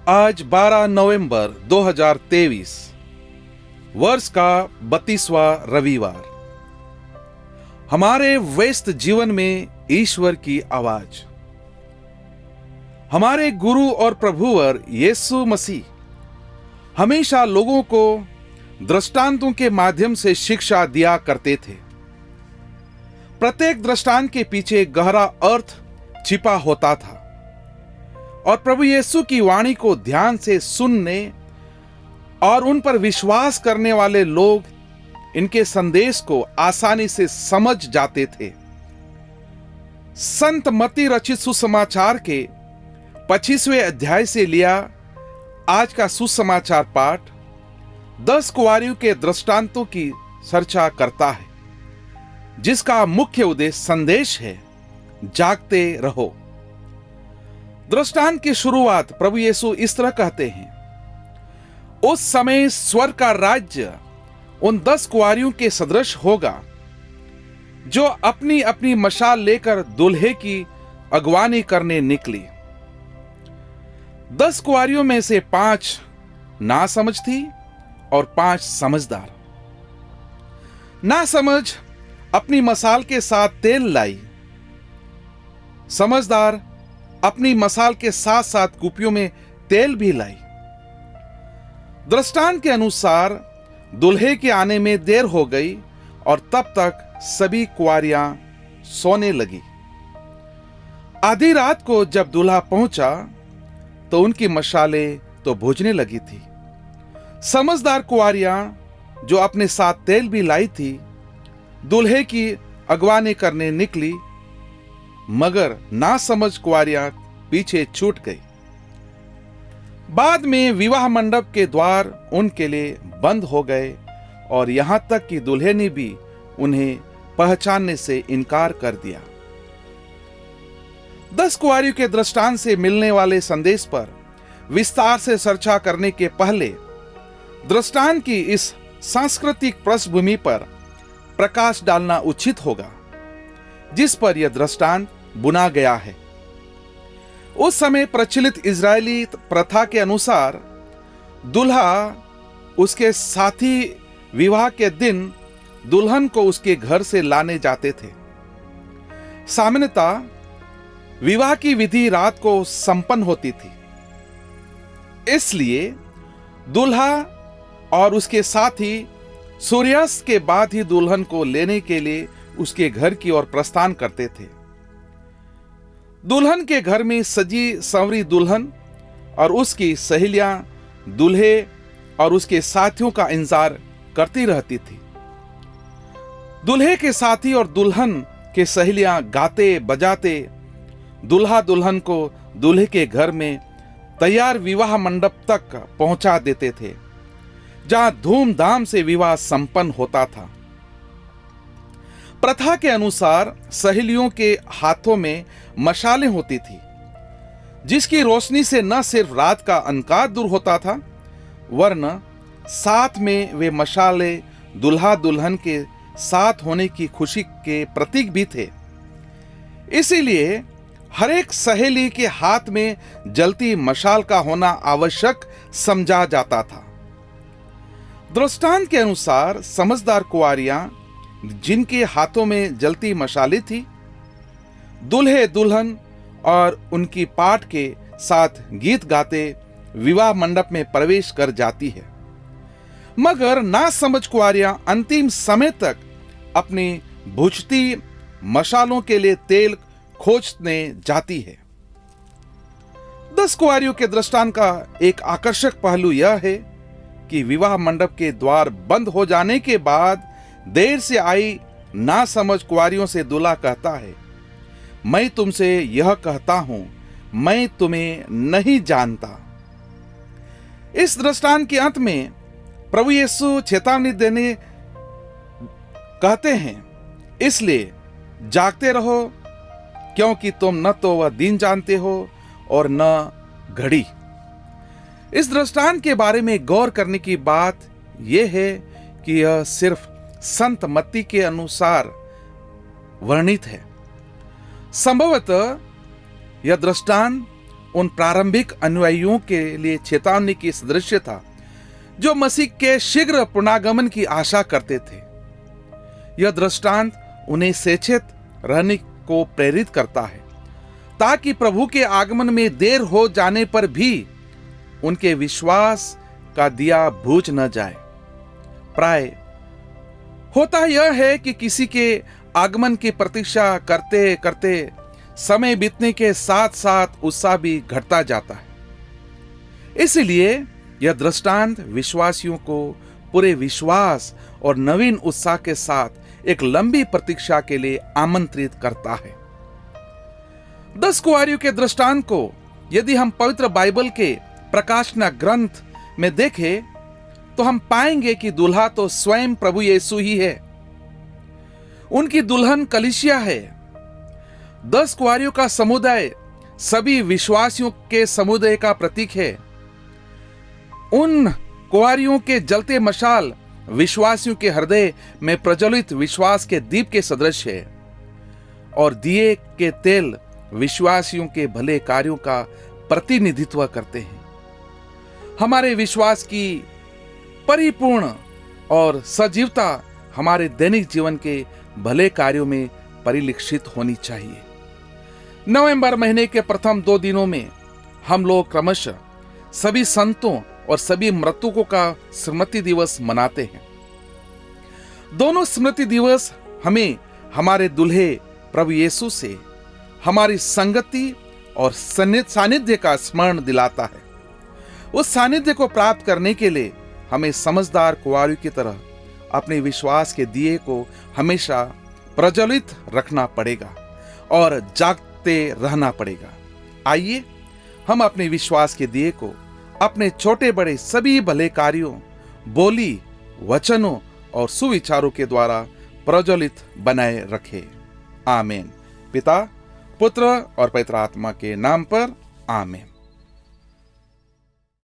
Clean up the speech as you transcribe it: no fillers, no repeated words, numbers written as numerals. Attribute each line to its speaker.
Speaker 1: आज 12 नवंबर 2023 वर्ष का 32वां रविवार। हमारे व्यस्त जीवन में ईश्वर की आवाज। हमारे गुरु और प्रभुवर यीशु मसीह हमेशा लोगों को दृष्टांतों के माध्यम से शिक्षा दिया करते थे। प्रत्येक दृष्टांत के पीछे गहरा अर्थ छिपा होता था और प्रभु यीशु की वाणी को ध्यान से सुनने और उन पर विश्वास करने वाले लोग इनके संदेश को आसानी से समझ जाते थे। संत मत्ती रचित सुसमाचार के 25वें अध्याय से लिया आज का सुसमाचार पाठ 10 कुंवारियों के दृष्टांतों की चर्चा करता है, जिसका मुख्य उद्देश्य संदेश है, जागते रहो। दृष्टांत की शुरुआत प्रभु यीशु इस तरह कहते हैं, उस समय स्वर्ग का राज्य उन 10 कुंवारियों के सदृश होगा जो अपनी अपनी मशाल लेकर दूल्हे की अगवानी करने निकली। 10 कुंवारियों में से 5 नासमझ थी और 5 समझदार। नासमझ अपनी मसाल के साथ तेल लाई, समझदार अपनी मसाल के साथ साथ कुपियों में तेल भी लाई। दृष्टांत के अनुसार दूल्हे के आने में देर हो गई और तब तक सभी कुंवारियां सोने लगी। आधी रात को जब दूल्हा पहुंचा तो उनकी मशालें तो बुझने लगी थी। समझदार कुंवारियां जो अपने साथ तेल भी लाई थी, दूल्हे की अगवानी करने निकली, मगर नासमझ कुंवारियां पीछे छूट गई। बाद में विवाह मंडप के द्वार उनके लिए बंद हो गए और यहां तक कि दूल्हे ने भी उन्हें पहचानने से इनकार कर दिया। 10 कुंवारियों के दृष्टांत से मिलने वाले संदेश पर विस्तार से चर्चा करने के पहले दृष्टांत की इस सांस्कृतिक पृष्ठभूमि पर प्रकाश डालना उचित होगा जिस पर यह दृष्टांत बुना गया है। उस समय प्रचलित इजरायली प्रथा के अनुसार दूल्हा उसके साथी विवाह के दिन दुल्हन को उसके घर से लाने जाते थे। सामान्यतः विवाह की विधि रात को संपन्न होती थी, इसलिए दूल्हा और उसके साथी सूर्यास्त के बाद ही दुल्हन को लेने के लिए उसके घर की ओर प्रस्थान करते थे। दुल्हन के घर में सजी संवरी दुल्हन और उसकी सहेलियां दूल्हे और उसके साथियों का इंतजार करती रहती थी। दूल्हे के साथी और दुल्हन के सहेलियां गाते बजाते दूल्हा दुल्हन को दूल्हे के घर में तैयार विवाह मंडप तक पहुंचा देते थे, जहां धूमधाम से विवाह संपन्न होता था। प्रथा के अनुसार सहेलियों के हाथों में मशालें होती थी, जिसकी रोशनी से न सिर्फ रात का अंधकार दूर होता था, वरन साथ में वे मशालें दुल्हा दुल्हन के साथ होने की खुशी के प्रतीक भी थे। इसीलिए हर एक सहेली के हाथ में जलती मशाल का होना आवश्यक समझा जाता था। दृष्टांत के अनुसार समझदार कुंवारियां जिनके हाथों में जलती मशालें थी, दूल्हे दुल्हन और उनकी पाठ के साथ गीत गाते विवाह मंडप में प्रवेश कर जाती है, मगर नासमझ कुंवारियां अंतिम समय तक अपनी बुझती मशालों के लिए तेल खोजने जाती है। 10 कुंवारियों के दृष्टांत का एक आकर्षक पहलू यह है कि विवाह मंडप के द्वार बंद हो जाने के बाद देर से आई नासमझ कुंवारियों से दूल्हा कहता है, मैं तुमसे यह कहता हूं, मैं तुम्हें नहीं जानता। इस दृष्टांत के अंत में प्रभु यीशु चेतावनी देने कहते हैं, इसलिए जागते रहो, क्योंकि तुम न तो वह दिन जानते हो और न घड़ी। इस दृष्टांत के बारे में गौर करने की बात यह है कि यह सिर्फ संत मत्ती के अनुसार वर्णित है। संभवतः यह दृष्टांत उन प्रारंभिक अनुयायियों के लिए चेतावनी की सदृश था, जो मसीह के शीघ्र पुनरागमन की आशा करते थे। यह दृष्टांत उन्हें सचेत रहने को प्रेरित करता है, ताकि प्रभु के आगमन में देर हो जाने पर भी उनके विश्वास का दिया बुझ न जाए। प्राय होता यह है कि किसी के आगमन की प्रतीक्षा करते करते समय बीतने के साथ साथ उत्साह भी घटता जाता है। इसलिए यह दृष्टांत विश्वासियों को पूरे विश्वास और नवीन उत्साह के साथ एक लंबी प्रतीक्षा के लिए आमंत्रित करता है। 10 कुंवारियों के दृष्टांत को यदि हम पवित्र बाइबल के प्रकाशना ग्रंथ में देखें तो हम पाएंगे कि दूल्हा तो स्वयं प्रभु यीशु ही है। उनकी दुल्हन कलीसिया है। 10 कुंवारियों का समुदाय सभी विश्वासियों के समुदाय का प्रतीक है। उन कुंवारियों के जलते मशाल विश्वासियों के हृदय में प्रज्वलित विश्वास के दीप के सदृश है, और दिए के तेल विश्वासियों के भले कार्यों का प्रतिनिधित्व करते हैं। हमारे विश्वास की परिपूर्ण और सजीवता हमारे दैनिक जीवन के भले कार्यों में परिलक्षित होनी चाहिए। नवंबर महीने के प्रथम 2 दिनों में हम लोग क्रमशः सभी संतों और सभी मृतकों का स्मृति दिवस मनाते हैं। दोनों स्मृति दिवस हमें हमारे दुल्हे प्रभु यीशु से हमारी संगति और सानिध्य का स्मरण दिलाता है। उस सानिध्य को प्राप्त करने के लिए हमें समझदार कुंवारियों की तरह अपने विश्वास के दिए को हमेशा प्रज्वलित रखना पड़ेगा और जागते रहना पड़ेगा। आइए हम अपने विश्वास के दिए को अपने छोटे बड़े सभी भले कार्यों, बोली, वचनों और सुविचारों के द्वारा प्रज्वलित बनाए रखें। आमीन। पिता, पुत्र और पवित्र आत्मा के नाम पर आमीन।